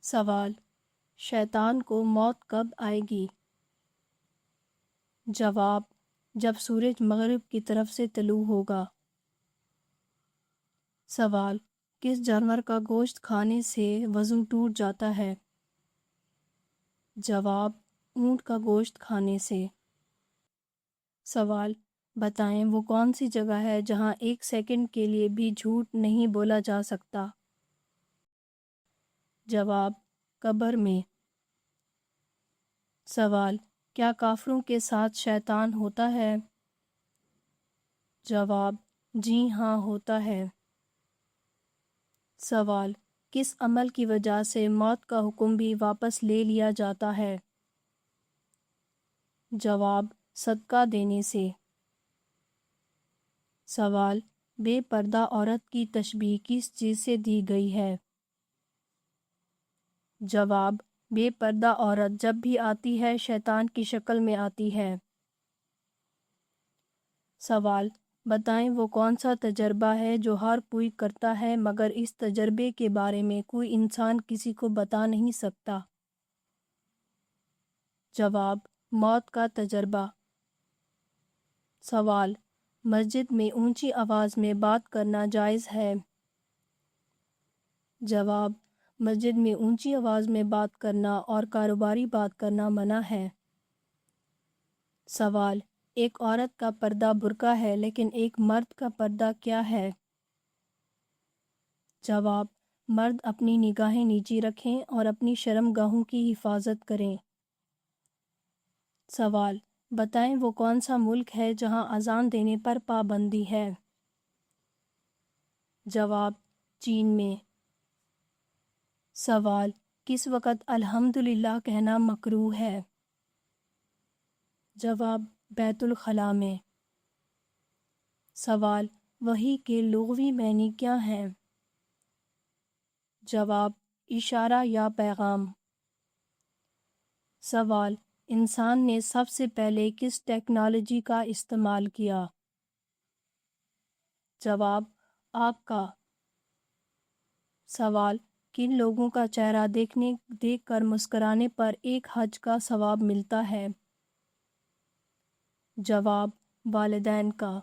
سوال: شیطان کو موت کب آئے گی؟ جواب: جب سورج مغرب کی طرف سے طلوع ہوگا۔ سوال: کس جانور کا گوشت کھانے سے وضو ٹوٹ جاتا ہے؟ جواب: اونٹ کا گوشت کھانے سے۔ سوال: بتائیں وہ کون سی جگہ ہے جہاں 1 سیکنڈ کے لیے بھی جھوٹ نہیں بولا جا سکتا؟ جواب: قبر میں۔ سوال: کیا کافروں کے ساتھ شیطان ہوتا ہے؟ جواب: جی ہاں ہوتا ہے۔ سوال: کس عمل کی وجہ سے موت کا حکم بھی واپس لے لیا جاتا ہے؟ جواب: صدقہ دینے سے۔ سوال: بے پردہ عورت کی تشبیہ کس چیز سے دی گئی ہے؟ جواب: بے پردہ عورت جب بھی آتی ہے شیطان کی شکل میں آتی ہے۔ سوال: بتائیں وہ کون سا تجربہ ہے جو ہر کوئی کرتا ہے مگر اس تجربے کے بارے میں کوئی انسان کسی کو بتا نہیں سکتا؟ جواب: موت کا تجربہ۔ سوال: مسجد میں اونچی آواز میں بات کرنا جائز ہے؟ جواب: مسجد میں اونچی آواز میں بات کرنا اور کاروباری بات کرنا منع ہے۔ سوال: ایک عورت کا پردہ برقع ہے لیکن ایک مرد کا پردہ کیا ہے؟ جواب: مرد اپنی نگاہیں نیچی رکھیں اور اپنی شرم گاہوں کی حفاظت کریں۔ سوال: بتائیں وہ کون سا ملک ہے جہاں اذان دینے پر پابندی ہے؟ جواب: چین میں۔ سوال: کس وقت الحمدللہ کہنا مکروہ ہے؟ جواب: بیت الخلاء میں۔ سوال: وحی کے لغوی معنی کیا ہیں؟ جواب: اشارہ یا پیغام۔ سوال: انسان نے سب سے پہلے کس ٹیکنالوجی کا استعمال کیا؟ جواب: آگ کا۔ سوال: کن لوگوں کا چہرہ دیکھ کر مسکرانے پر 1 حج کا ثواب ملتا ہے؟ جواب: والدین کا۔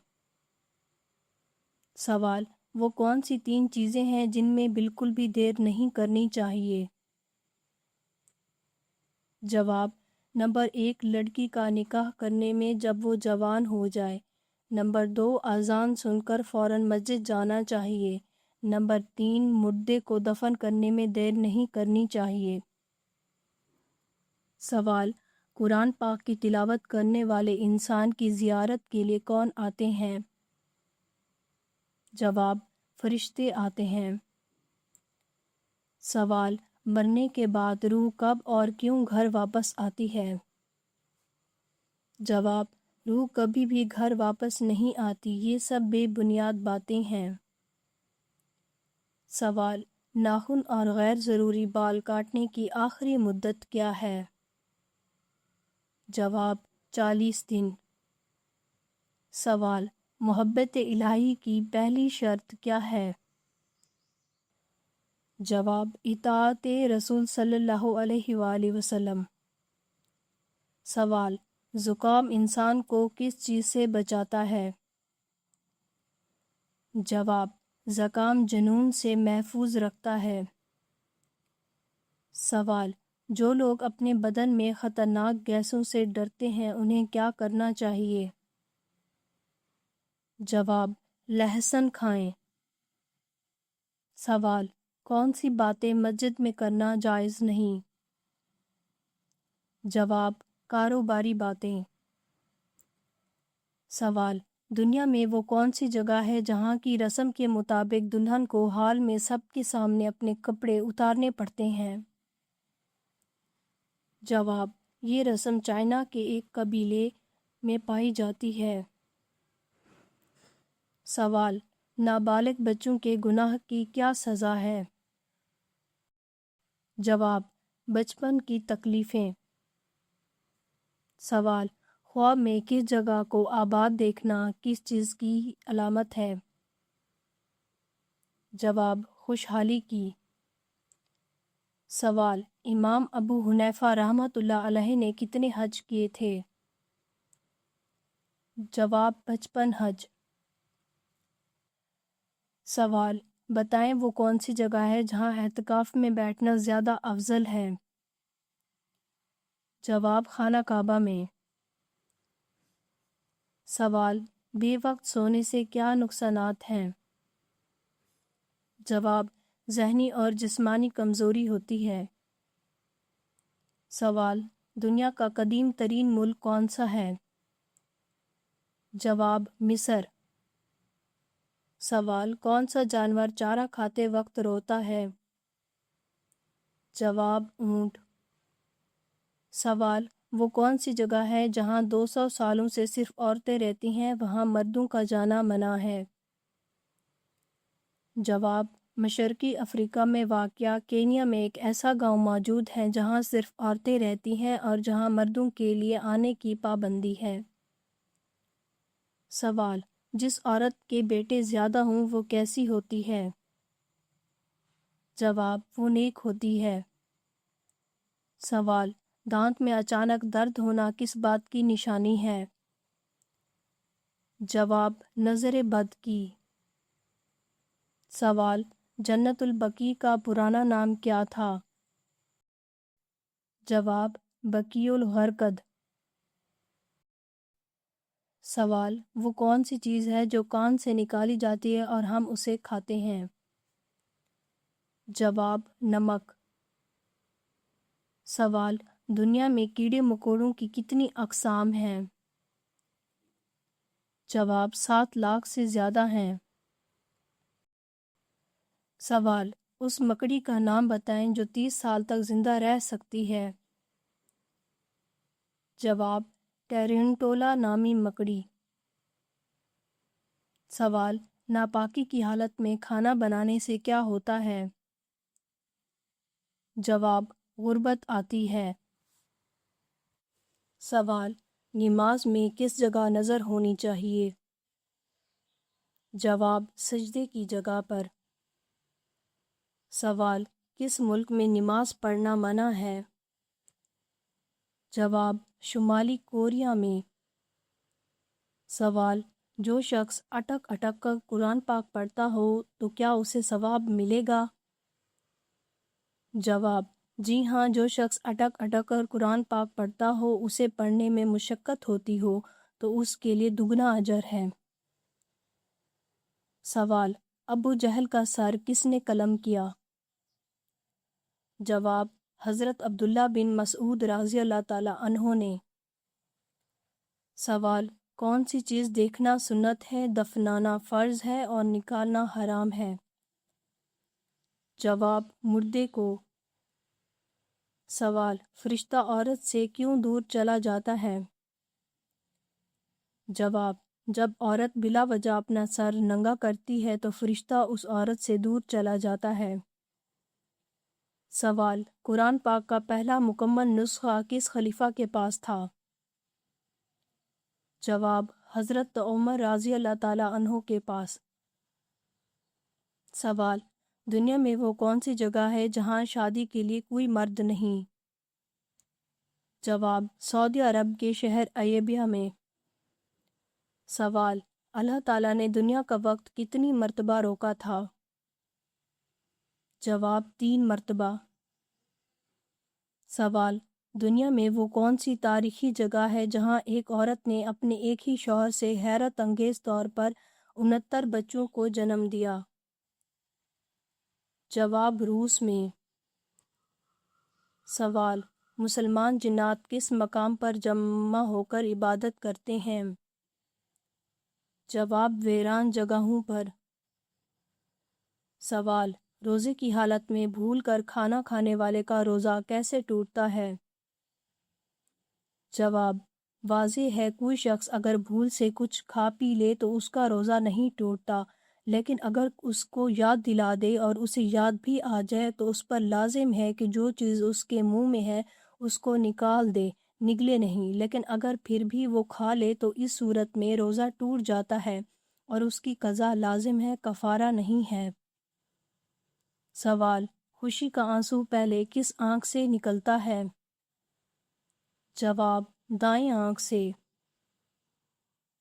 سوال: وہ کون سی 3 چیزیں ہیں جن میں بالکل بھی دیر نہیں کرنی چاہیے؟ جواب: نمبر 1 لڑکی کا نکاح کرنے میں جب وہ جوان ہو جائے۔ نمبر 2 اذان سن کر فوراً مسجد جانا چاہیے۔ نمبر 3 مردے کو دفن کرنے میں دیر نہیں کرنی چاہیے۔ سوال: قرآن پاک کی تلاوت کرنے والے انسان کی زیارت کے لیے کون آتے ہیں؟ جواب: فرشتے آتے ہیں۔ سوال: مرنے کے بعد روح کب اور کیوں گھر واپس آتی ہے؟ جواب: روح کبھی بھی گھر واپس نہیں آتی، یہ سب بے بنیاد باتیں ہیں۔ سوال: ناخن اور غیر ضروری بال کاٹنے کی آخری مدت کیا ہے؟ جواب: 40 دن۔ سوال: محبت الہی کی پہلی شرط کیا ہے؟ جواب: اطاعت رسول صلی اللہ علیہ وآلہ وسلم۔ سوال: زکام انسان کو کس چیز سے بچاتا ہے؟ جواب: زکام جنون سے محفوظ رکھتا ہے۔ سوال: جو لوگ اپنے بدن میں خطرناک گیسوں سے ڈرتے ہیں انہیں کیا کرنا چاہیے؟ جواب: لہسن کھائیں۔ سوال: کون سی باتیں مسجد میں کرنا جائز نہیں؟ جواب: کاروباری باتیں۔ سوال: دنیا میں وہ کون سی جگہ ہے جہاں کی رسم کے مطابق دلہن کو حال میں سب کے سامنے اپنے کپڑے اتارنے پڑتے ہیں؟ جواب: یہ رسم چائنا کے ایک قبیلے میں پائی جاتی ہے۔ سوال: نابالغ بچوں کے گناہ کی کیا سزا ہے؟ جواب: بچپن کی تکلیفیں۔ سوال: خواب میں کس جگہ کو آباد دیکھنا کس چیز کی علامت ہے؟ جواب: خوشحالی کی۔ سوال: امام ابو حنیفہ رحمۃ اللہ علیہ نے کتنے حج کیے تھے؟ جواب: 55 حج۔ سوال: بتائیں وہ کون سی جگہ ہے جہاں اعتکاف میں بیٹھنا زیادہ افضل ہے؟ جواب: خانہ کعبہ میں۔ سوال: بے وقت سونے سے کیا نقصانات ہیں؟ جواب: ذہنی اور جسمانی کمزوری ہوتی ہے۔ سوال: دنیا کا قدیم ترین ملک کون سا ہے؟ جواب: مصر۔ سوال: کون سا جانور چارہ کھاتے وقت روتا ہے؟ جواب: اونٹ۔ سوال: وہ کون سی جگہ ہے جہاں 200 سالوں سے صرف عورتیں رہتی ہیں وہاں مردوں کا جانا منع ہے؟ جواب: مشرقی افریقہ میں واقع کینیا میں ایک ایسا گاؤں موجود ہے جہاں صرف عورتیں رہتی ہیں اور جہاں مردوں کے لیے آنے کی پابندی ہے۔ سوال: جس عورت کے بیٹے زیادہ ہوں وہ کیسی ہوتی ہے؟ جواب: وہ نیک ہوتی ہے۔ سوال: دانت میں اچانک درد ہونا کس بات کی نشانی ہے؟ جواب: نظر بد کی۔ سوال: جنت البقیع کا پرانا نام کیا تھا؟ جواب: بقیع الغرقد۔ سوال: وہ کون سی چیز ہے جو کان سے نکالی جاتی ہے اور ہم اسے کھاتے ہیں؟ جواب: نمک۔ سوال: دنیا میں کیڑے مکوڑوں کی کتنی اقسام ہیں؟ جواب: 7 لاکھ سے زیادہ ہیں۔ سوال: اس مکڑی کا نام بتائیں جو 30 سال تک زندہ رہ سکتی ہے؟ جواب: ٹیرنٹولا نامی مکڑی۔ سوال: ناپاکی کی حالت میں کھانا بنانے سے کیا ہوتا ہے؟ جواب: غربت آتی ہے۔ سوال: نماز میں کس جگہ نظر ہونی چاہیے؟ جواب: سجدے کی جگہ پر۔ سوال: کس ملک میں نماز پڑھنا منع ہے؟ جواب: شمالی کوریا میں۔ سوال: جو شخص اٹک اٹک کر قرآن پاک پڑھتا ہو تو کیا اسے ثواب ملے گا؟ جواب: جی ہاں، جو شخص اٹک اٹک کر قرآن پاک پڑھتا ہو اسے پڑھنے میں مشقت ہوتی ہو تو اس کے لیے دگنا اجر ہے۔ سوال: ابو جہل کا سر کس نے قلم کیا؟ جواب: حضرت عبداللہ بن مسعود رضی اللہ تعالی عنہ نے۔ سوال: کون سی چیز دیکھنا سنت ہے، دفنانا فرض ہے اور نکالنا حرام ہے؟ جواب: مردے کو۔ سوال: فرشتہ عورت سے کیوں دور چلا جاتا ہے؟ جواب: جب عورت بلا وجہ اپنا سر ننگا کرتی ہے تو فرشتہ اس عورت سے دور چلا جاتا ہے۔ سوال: قرآن پاک کا پہلا مکمل نسخہ کس خلیفہ کے پاس تھا؟ جواب: حضرت عمر رضی اللہ تعالی عنہ کے پاس۔ سوال: دنیا میں وہ کون سی جگہ ہے جہاں شادی کے لیے کوئی مرد نہیں؟ جواب: سعودی عرب کے شہر ایبیا میں۔ سوال: اللہ تعالیٰ نے دنیا کا وقت کتنی مرتبہ روکا تھا؟ جواب: 3 مرتبہ۔ سوال: دنیا میں وہ کون سی تاریخی جگہ ہے جہاں ایک عورت نے اپنے ایک ہی شوہر سے حیرت انگیز طور پر 69 بچوں کو جنم دیا؟ جواب: روس میں۔ سوال: مسلمان جنات کس مقام پر جمع ہو کر عبادت کرتے ہیں؟ جواب: ویران جگہوں پر۔ سوال: روزے کی حالت میں بھول کر کھانا کھانے والے کا روزہ کیسے ٹوٹتا ہے؟ جواب: واضح ہے، کوئی شخص اگر بھول سے کچھ کھا پی لے تو اس کا روزہ نہیں ٹوٹتا، لیکن اگر اس کو یاد دلا دے اور اسے یاد بھی آ جائے تو اس پر لازم ہے کہ جو چیز اس کے منہ میں ہے اس کو نکال دے، نگلے نہیں، لیکن اگر پھر بھی وہ کھا لے تو اس صورت میں روزہ ٹوٹ جاتا ہے اور اس کی قضا لازم ہے، کفارہ نہیں ہے۔ سوال: خوشی کا آنسو پہلے کس آنکھ سے نکلتا ہے؟ جواب: دائیں آنکھ سے۔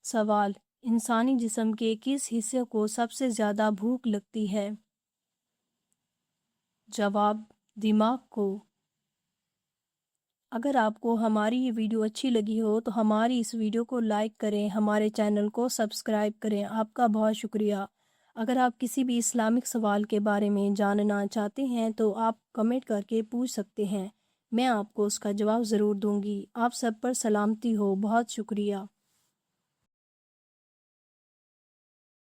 سوال: انسانی جسم کے کس حصے کو سب سے زیادہ بھوک لگتی ہے؟ جواب: دماغ کو۔ اگر آپ کو ہماری یہ ویڈیو اچھی لگی ہو تو ہماری اس ویڈیو کو لائک کریں، ہمارے چینل کو سبسکرائب کریں۔ آپ کا بہت شکریہ۔ اگر آپ کسی بھی اسلامک سوال کے بارے میں جاننا چاہتے ہیں تو آپ کمنٹ کر کے پوچھ سکتے ہیں، میں آپ کو اس کا جواب ضرور دوں گی۔ آپ سب پر سلامتی ہو، بہت شکریہ۔